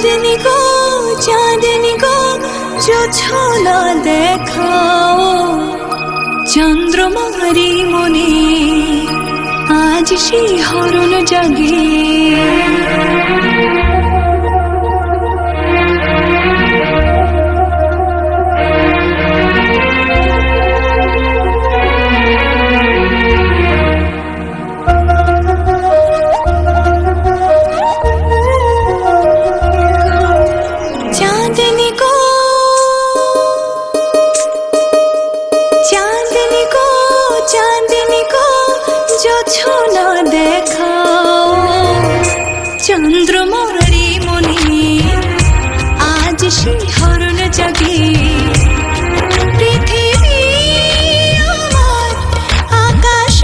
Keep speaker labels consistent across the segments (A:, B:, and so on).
A: चांदनी को जो छोला देखाओ चंद्रमारी मने आज शिहरण जागे चांदनी को जो छोला देखाओ चंद्रमारी मने आज शिहरण जागे पृथिवी आमार आकाश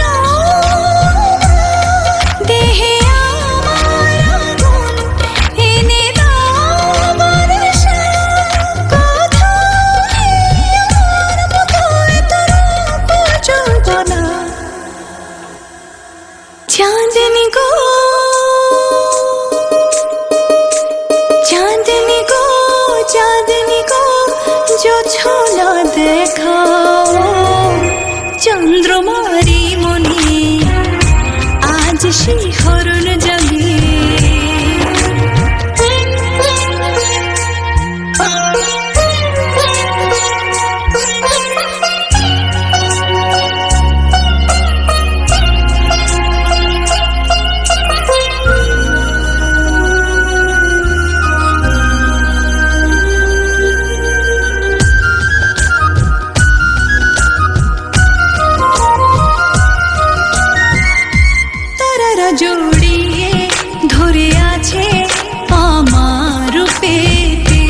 A: देहे आमार आগুন एने दाও বর্ষা কোথায় আমার মতো এত রূপ যৌবনা चांदनी को जो छोला देखाओ चंद्रमारी मने आज शिहरण जागे জড়িয়ে ধরে আছে আমার রূপেতে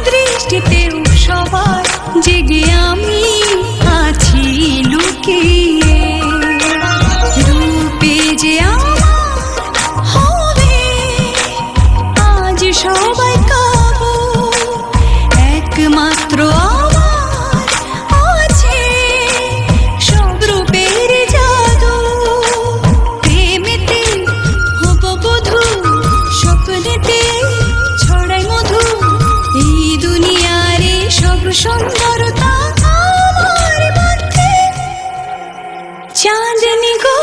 A: দৃষ্টিতেও সবার জেগে আমি আছি লুকিয়ে রূপে যে আমার হবে আজ সবাই কাবু একমাত্র सुंदरता आमार मध्य चांदनी को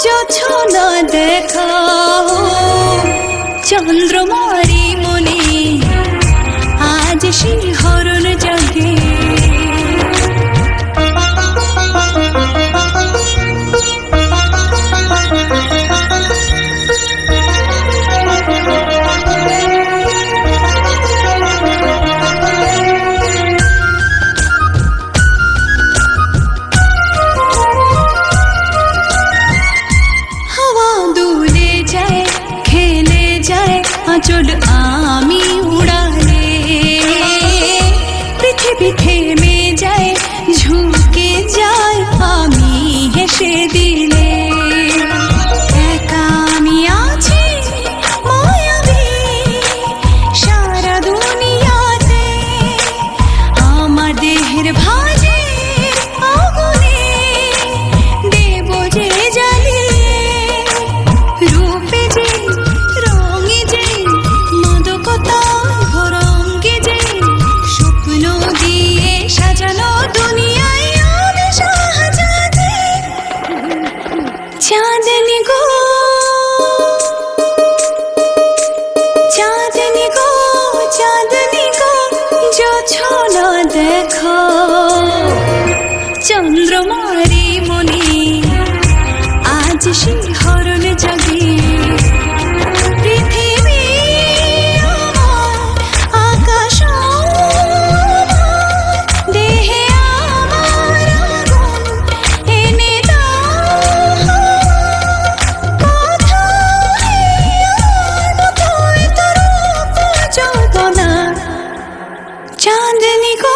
A: जो छोला देखाओ चंद्रमारी मने आज शिहरण जागे चल आमी उड़ाले पृथ्वी থেমে যায় ঝুঁকে যায় আমি হেসে দিলে একা আমি আছি মায়াবী সারা দুনিয়াতে আমার দেহের ভাজে আগুনে দেব যে জ্বালিয়ে রূপে যে चांदनी को जो छोला देखाओ चंद्रमारी मने आज शिहरण जागे पृथिवी आमार आकाश देहे आमार आগুন एने दाও কোথায় আমার মতো এত রূপ যৌবনা चांदनी को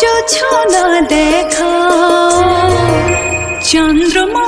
A: जो छोला देखाओ चंद्रमा